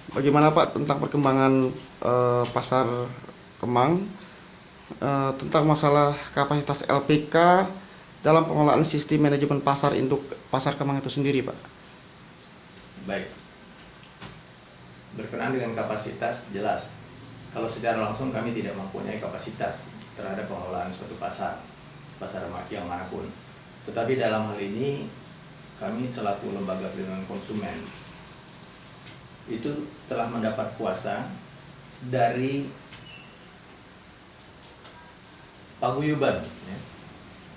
Bagaimana Pak tentang perkembangan pasar Kemang, tentang masalah kapasitas LPK dalam pengelolaan sistem manajemen pasar induk pasar Kemang itu sendiri, Pak? Baik, berkenaan dengan kapasitas, jelas kalau secara langsung kami tidak mempunyai kapasitas terhadap pengelolaan suatu pasar yang manapun. Tetapi dalam hal ini kami selaku lembaga perlindungan konsumen itu telah mendapat kuasa dari paguyuban, ya,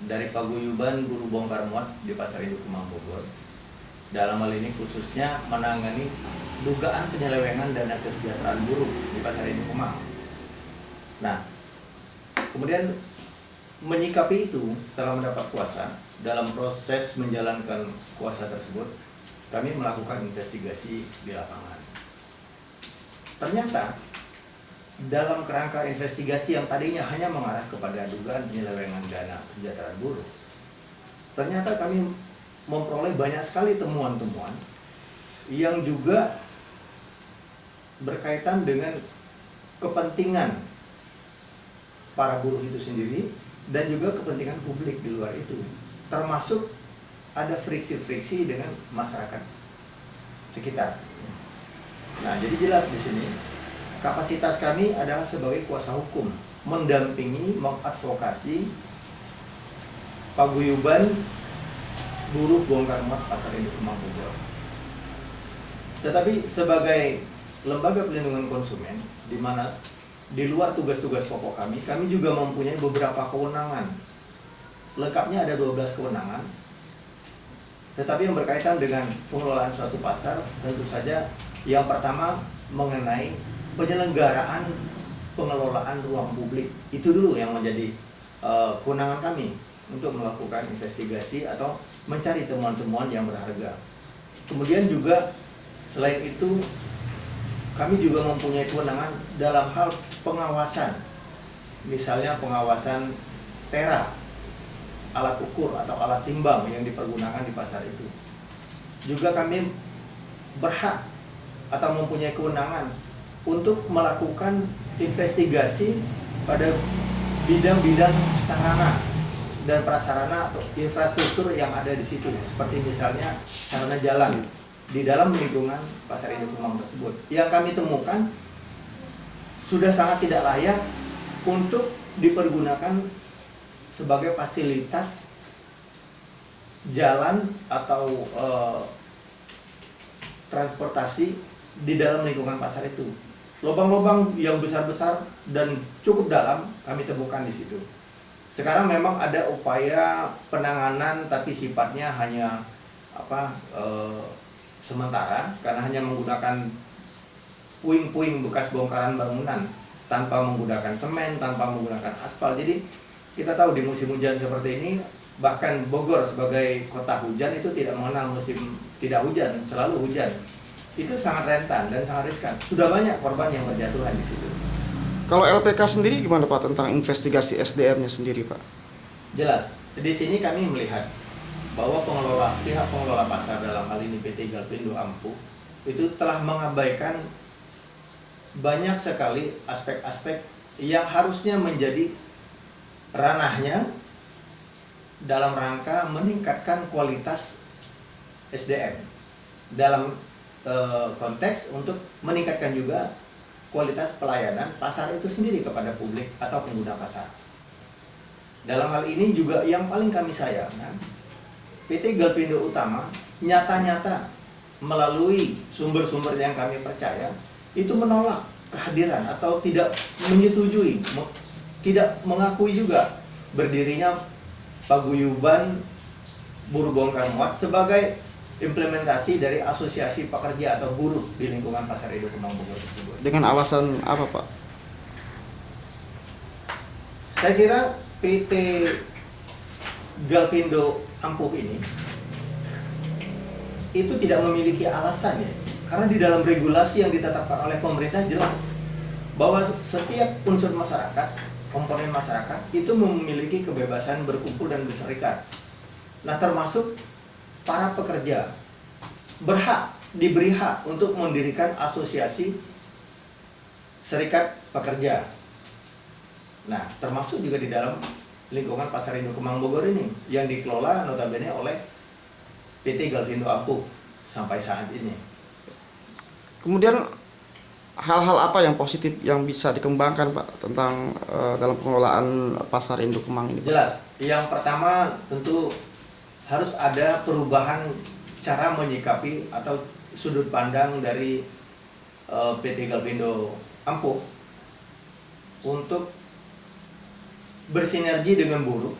dari paguyuban buruh bongkar muat di Pasar Induk Kemang Bogor. Dalam hal ini khususnya menangani dugaan penyelewengan dana kesejahteraan buruh di Pasar Induk Kemang. Nah, kemudian menyikapi itu setelah mendapat kuasa, dalam proses menjalankan kuasa tersebut, kami melakukan investigasi di lapangan. Ternyata dalam kerangka investigasi yang tadinya hanya mengarah kepada dugaan penyelewengan dana kesejahteraan buruh, ternyata kami memperoleh banyak sekali temuan-temuan yang juga berkaitan dengan kepentingan para buruh itu sendiri dan juga kepentingan publik di luar itu, termasuk ada friksi-friksi dengan masyarakat sekitar. Nah, jadi jelas di sini kapasitas kami adalah sebagai kuasa hukum, mendampingi, mengadvokasi paguyuban buruh bongkar muat Pasar Induk Kemang Bogor. Tetapi sebagai lembaga perlindungan konsumen, di mana di luar tugas-tugas pokok kami juga mempunyai beberapa kewenangan. Lengkapnya ada 12 kewenangan. Tetapi yang berkaitan dengan pengelolaan suatu pasar, tentu saja yang pertama mengenai penyelenggaraan pengelolaan ruang publik. Itu dulu yang menjadi kewenangan kami untuk melakukan investigasi atau mencari temuan-temuan yang berharga. Kemudian juga selain itu kami juga mempunyai kewenangan dalam hal pengawasan. Misalnya pengawasan tera, alat ukur atau alat timbang yang dipergunakan di pasar itu. Juga kami berhak atau mempunyai kewenangan untuk melakukan investigasi pada bidang-bidang sarana dan prasarana atau infrastruktur yang ada di situ, seperti misalnya sarana jalan di dalam lingkungan Pasar Induk Kemang tersebut, yang kami temukan sudah sangat tidak layak untuk dipergunakan sebagai fasilitas jalan atau transportasi di dalam lingkungan pasar itu. Lubang-lubang yang besar-besar dan cukup dalam kami temukan di situ. Sekarang memang ada upaya penanganan, tapi sifatnya hanya sementara, karena hanya menggunakan puing-puing bekas bongkaran bangunan tanpa menggunakan semen, tanpa menggunakan aspal. Jadi kita tahu di musim hujan seperti ini, bahkan Bogor sebagai kota hujan itu tidak mengenal musim tidak hujan, selalu hujan. Itu sangat rentan dan sangat riskan. Sudah banyak korban yang berjatuhan di situ. Kalau LPK sendiri gimana Pak tentang investigasi SDM-nya sendiri, Pak? Jelas, di sini kami melihat bahwa pihak pengelola pasar, dalam hal ini PT Galpindo Ampuh, itu telah mengabaikan banyak sekali aspek-aspek yang harusnya menjadi ranahnya dalam rangka meningkatkan kualitas SDM dalam konteks untuk meningkatkan juga kualitas pelayanan pasar itu sendiri kepada publik atau pengguna pasar. Dalam hal ini juga yang paling kami sayangkan, PT Galpindo Utama nyata-nyata melalui sumber-sumber yang kami percaya itu menolak kehadiran atau tidak menyetujui, tidak mengakui juga berdirinya paguyuban buruh bongkar muat sebagai implementasi dari asosiasi pekerja atau buruh di lingkungan Pasar Induk Kemang Bogor tersebut. Dengan alasan apa, Pak? Saya kira PT Galpindo Ampuh ini itu tidak memiliki alasan, ya, karena di dalam regulasi yang ditetapkan oleh pemerintah jelas bahwa setiap unsur masyarakat, komponen masyarakat itu memiliki kebebasan berkumpul dan berserikat. Nah, termasuk para pekerja berhak diberi hak untuk mendirikan asosiasi serikat pekerja. Nah, termasuk juga di dalam lingkungan Pasar Induk Kemang Bogor ini yang dikelola notabene oleh PT Galvindo Ampuh sampai saat ini. Kemudian hal-hal apa yang positif yang bisa dikembangkan Pak tentang dalam pengelolaan Pasar Induk Kemang ini, Pak? Jelas, yang pertama tentu harus ada perubahan cara menyikapi atau sudut pandang dari PT Galvindo Ampuh untuk bersinergi dengan buruh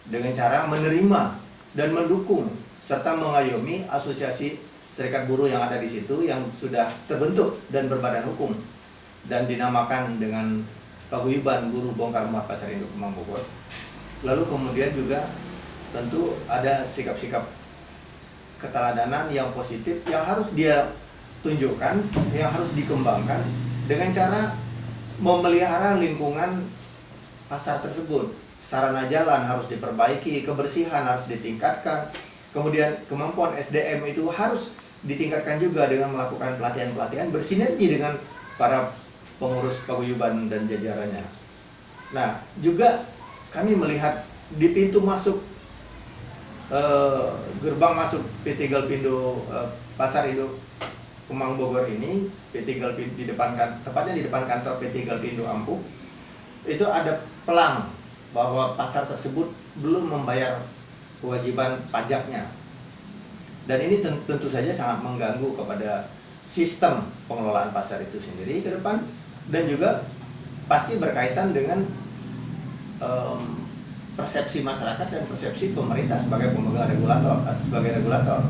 dengan cara menerima dan mendukung serta mengayomi asosiasi serikat buruh yang ada di situ yang sudah terbentuk dan berbadan hukum dan dinamakan dengan Paguyuban Buruh Bongkar Muat Pasar Induk Kemang Bogor. Lalu kemudian juga tentu ada sikap-sikap keteladanan yang positif yang harus dia tunjukkan, yang harus dikembangkan dengan cara memelihara lingkungan pasar tersebut. Sarana jalan harus diperbaiki, kebersihan harus ditingkatkan, kemudian kemampuan SDM itu harus ditingkatkan juga dengan melakukan pelatihan-pelatihan bersinergi dengan para pengurus paguyuban dan jajarannya. Nah, juga kami melihat di pintu masuk gerbang masuk PT Galvindo Pasar Induk Kemang Bogor ini, PT Galvindo tepatnya di depan kantor PT Galvindo Ampuh, itu ada pelang bahwa pasar tersebut belum membayar kewajiban pajaknya. Dan ini tentu saja sangat mengganggu kepada sistem pengelolaan pasar itu sendiri ke depan, dan juga pasti berkaitan dengan persepsi masyarakat dan persepsi pemerintah sebagai pemegang regulator atau sebagai regulator.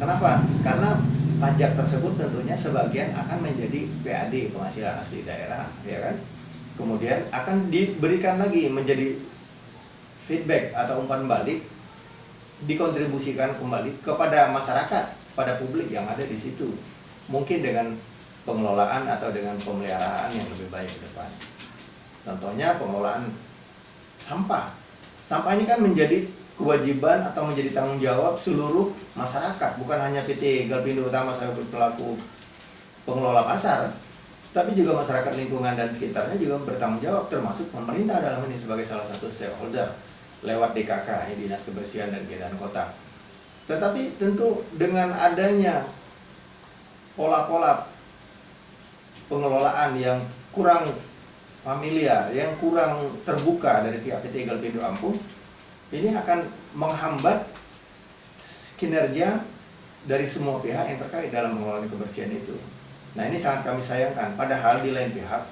Kenapa? Karena pajak tersebut tentunya sebagian akan menjadi PAD, penghasilan asli daerah, ya kan? Kemudian akan diberikan lagi menjadi feedback atau umpan balik, dikontribusikan kembali kepada masyarakat, pada publik yang ada di situ. Mungkin dengan pengelolaan atau dengan pemeliharaan yang lebih baik ke depan. Contohnya pengelolaan sampah. Sampah ini kan menjadi kewajiban atau menjadi tanggung jawab seluruh masyarakat, bukan hanya PT Galvindo Utama sebagai pelaku pengelola pasar, tapi juga masyarakat lingkungan dan sekitarnya juga bertanggung jawab, termasuk pemerintah dalam ini sebagai salah satu stakeholder lewat DKK, Dinas Kebersihan dan Ketahanan Kota. Tetapi tentu dengan adanya pola-pola pengelolaan yang kurang familiar, yang kurang terbuka dari pihak PT Galvindo Ampuh, ini akan menghambat kinerja dari semua pihak yang terkait dalam pengelolaan kebersihan itu. Nah, ini sangat kami sayangkan. Padahal di lain pihak,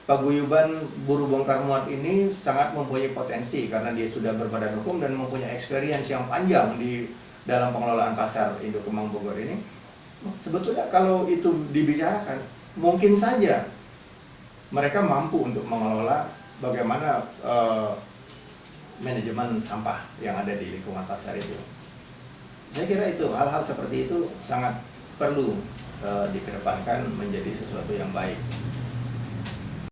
Paguyuban Buruh Bongkar Muat ini sangat mempunyai potensi karena dia sudah berbadan hukum dan mempunyai experience yang panjang di dalam pengelolaan pasar Induk Kemang Bogor ini. Sebetulnya kalau itu dibicarakan, mungkin saja mereka mampu untuk mengelola bagaimana manajemen sampah yang ada di lingkungan pasar itu. Saya kira itu hal-hal seperti itu sangat perlu dikedepankan menjadi sesuatu yang baik.